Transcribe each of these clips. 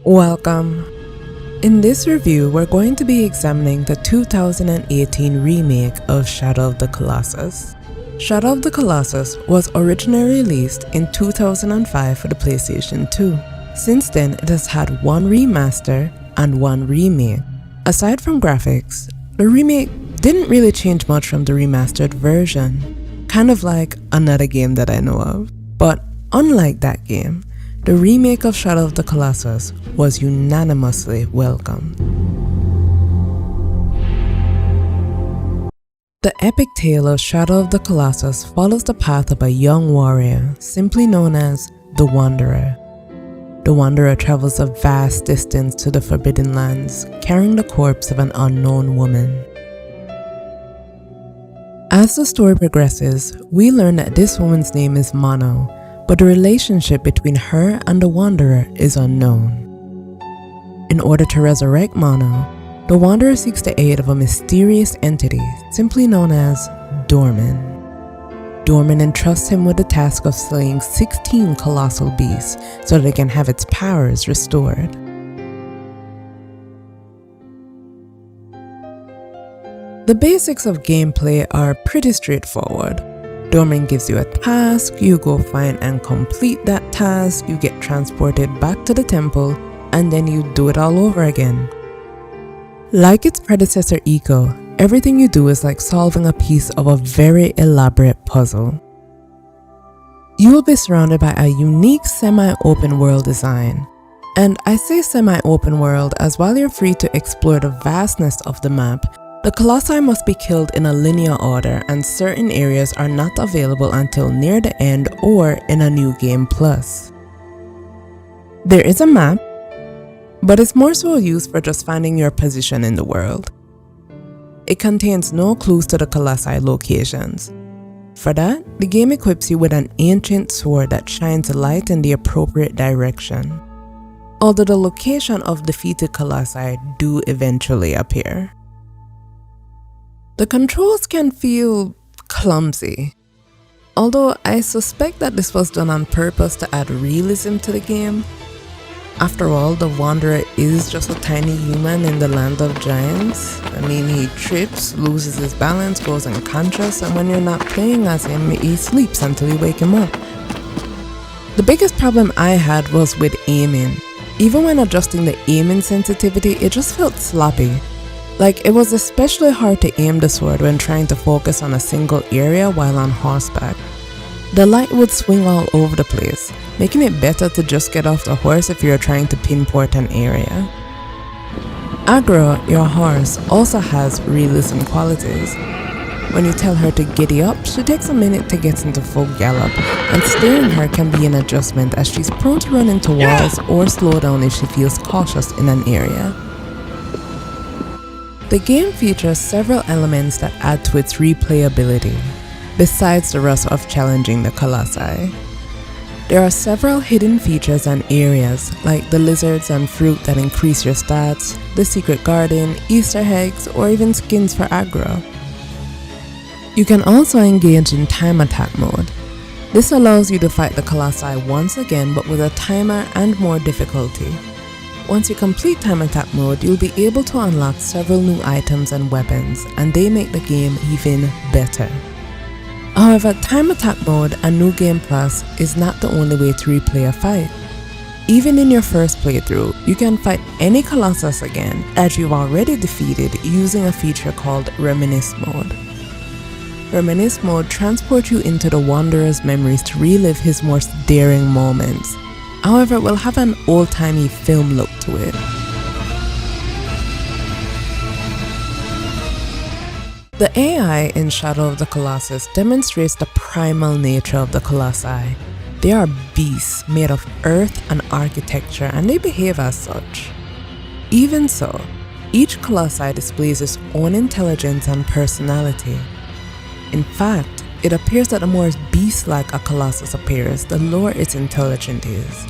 Welcome. In this review, we're going to be examining the 2018 remake of Shadow of the Colossus. Shadow of the Colossus was originally released in 2005 for the PlayStation 2. Since then, it has had one remaster and one remake. Aside from graphics, the remake didn't really change much from the remastered version, kind of like another game that I know of. But unlike that game, the remake of Shadow of the Colossus was unanimously welcomed. The epic tale of Shadow of the Colossus follows the path of a young warrior, simply known as the Wanderer. The Wanderer travels a vast distance to the Forbidden Lands, carrying the corpse of an unknown woman. As the story progresses, we learn that this woman's name is Mono, but the relationship between her and the Wanderer is unknown. In order to resurrect Mono, the Wanderer seeks the aid of a mysterious entity simply known as Dorman. Dorman entrusts him with the task of slaying 16 colossal beasts so that it can have its powers restored. The basics of gameplay are pretty straightforward. Dorman gives you a task, you go find and complete that task, you get transported back to the temple, and then you do it all over again. Like its predecessor ICO, everything you do is like solving a piece of a very elaborate puzzle. You will be surrounded by a unique semi-open world design. And I say semi-open world as while you're free to explore the vastness of the map, the Colossi must be killed in a linear order and certain areas are not available until near the end or in a new game plus. There is a map, but it's more so used for just finding your position in the world. It contains no clues to the Colossi locations. For that, the game equips you with an ancient sword that shines light in the appropriate direction, although the location of defeated Colossi do eventually appear. The controls can feel clumsy, although I suspect that this was done on purpose to add realism to the game. After all, the Wanderer is just a tiny human in the land of giants. I mean, he trips, loses his balance, goes unconscious, and when you're not playing as him, he sleeps until you wake him up. The biggest problem I had was with aiming. Even when adjusting the aiming sensitivity, it just felt sloppy. Like, it was especially hard to aim the sword when trying to focus on a single area while on horseback. The light would swing all over the place, making it better to just get off the horse if you're trying to pinpoint an area. Agro, your horse, also has realism qualities. When you tell her to giddy up, she takes a minute to get into full gallop, and steering her can be an adjustment as she's prone to run into walls or slow down if she feels cautious in an area. The game features several elements that add to its replayability, besides the rush of challenging the Colossi. There are several hidden features and areas, like the lizards and fruit that increase your stats, the secret garden, Easter eggs, or even skins for aggro. You can also engage in time attack mode. This allows you to fight the Colossi once again but with a timer and more difficulty. Once you complete time attack mode, you'll be able to unlock several new items and weapons, and they make the game even better. However, time attack mode and New Game Plus is not the only way to replay a fight. Even in your first playthrough, you can fight any Colossus again that you've already defeated using a feature called Reminisce mode. Reminisce mode transports you into the Wanderer's memories to relive his most daring moments. However, it will have an old-timey film look to it. The AI in Shadow of the Colossus demonstrates the primal nature of the Colossi. They are beasts made of earth and architecture, and they behave as such. Even so, each Colossi displays its own intelligence and personality. In fact, it appears that the more beast-like a Colossus appears, the lower its intelligence is.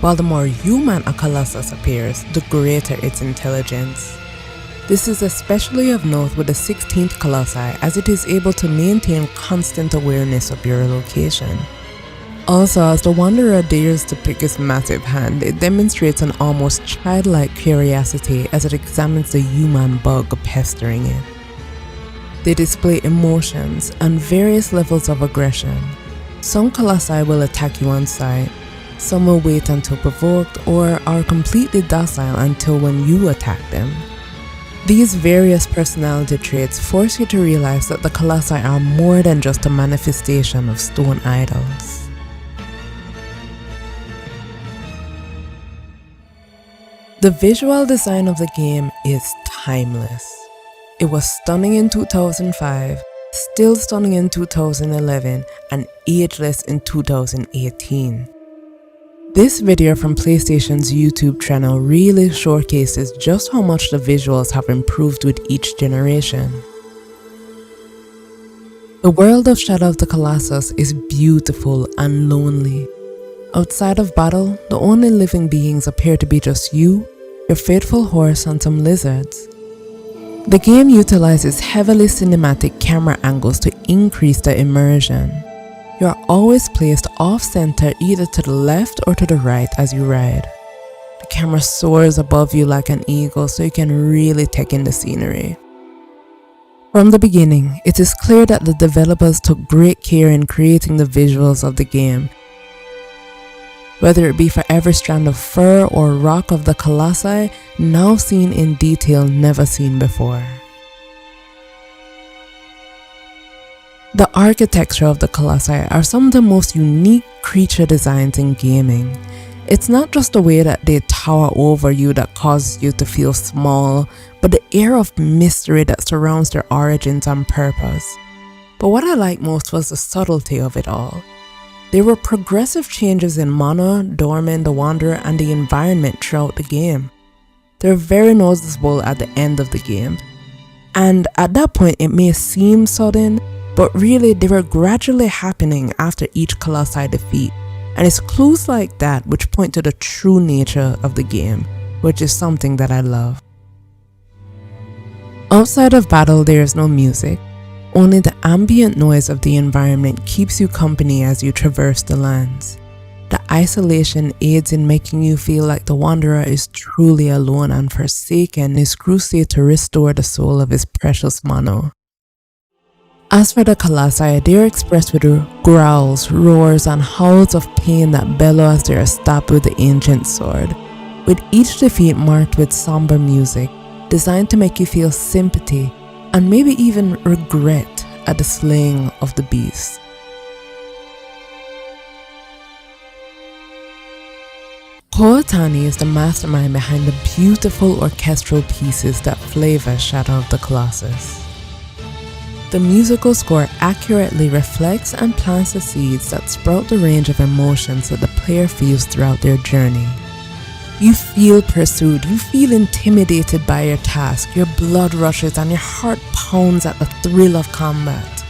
While the more human a Colossus appears, the greater its intelligence. This is especially of note with the 16th Colossi, as it is able to maintain constant awareness of your location. Also, as the Wanderer dares to pick his massive hand, it demonstrates an almost childlike curiosity as it examines the human bug pestering it. They display emotions and various levels of aggression. Some Colossi will attack you on sight, some will wait until provoked, or are completely docile until when you attack them. These various personality traits force you to realize that the Colossi are more than just a manifestation of stone idols. The visual design of the game is timeless. It was stunning in 2005, still stunning in 2011, and ageless in 2018. This video from PlayStation's YouTube channel really showcases just how much the visuals have improved with each generation. The world of Shadow of the Colossus is beautiful and lonely. Outside of battle, the only living beings appear to be just you, your faithful horse, and some lizards. The game utilizes heavily cinematic camera angles to increase the immersion. You are always placed off-center either to the left or to the right as you ride. The camera soars above you like an eagle so you can really take in the scenery. From the beginning, it is clear that the developers took great care in creating the visuals of the game. Whether it be for every strand of fur or rock of the Colossi, now seen in detail never seen before. The architecture of the Colossi are some of the most unique creature designs in gaming. It's not just the way that they tower over you that causes you to feel small, but the air of mystery that surrounds their origins and purpose. But what I liked most was the subtlety of it all. There were progressive changes in mana, Dorman, the Wanderer, and the environment throughout the game. They're very noticeable at the end of the game. And at that point it may seem sudden, but really they were gradually happening after each Colossi defeat. And it's clues like that which point to the true nature of the game, which is something that I love. Outside of battle, there is no music. Only the ambient noise of the environment keeps you company as you traverse the lands. The isolation aids in making you feel like the Wanderer is truly alone and forsaken in his crusade to restore the soul of his precious Mono. As for the Colossi, they are expressed with growls, roars, and howls of pain that bellow as they are stabbed with the ancient sword, with each defeat marked with somber music, designed to make you feel sympathy and maybe even regret at the slaying of the beast. Koatani is the mastermind behind the beautiful orchestral pieces that flavor Shadow of the Colossus. The musical score accurately reflects and plants the seeds that sprout the range of emotions that the player feels throughout their journey. You feel pursued, you feel intimidated by your task, your blood rushes and your heart pounds at the thrill of combat.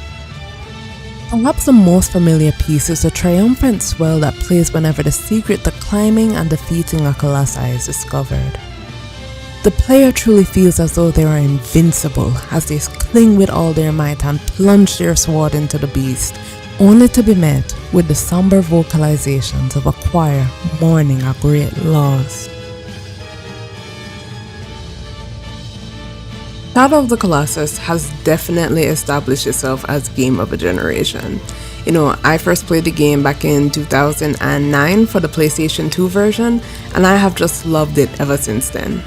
Perhaps the most familiar piece is the triumphant swell that plays whenever the secret to climbing and defeating a Colossi is discovered. The player truly feels as though they are invincible as they cling with all their might and plunge their sword into the beast, only to be met with the somber vocalizations of a choir mourning a great loss. Shadow of the Colossus has definitely established itself as game of a generation. I first played the game back in 2009 for the PlayStation 2 version, and I have just loved it ever since then.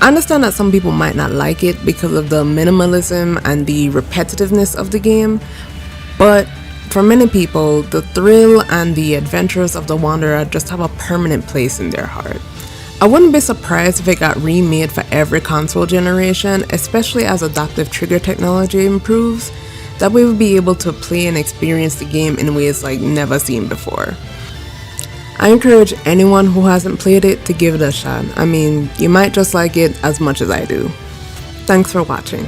I understand that some people might not like it because of the minimalism and the repetitiveness of the game, but for many people, the thrill and the adventures of the Wanderer just have a permanent place in their heart. I wouldn't be surprised if it got remade for every console generation, especially as adaptive trigger technology improves. That way we'll be able to play and experience the game in ways like never seen before. I encourage anyone who hasn't played it to give it a shot. I mean, you might just like it as much as I do. Thanks for watching.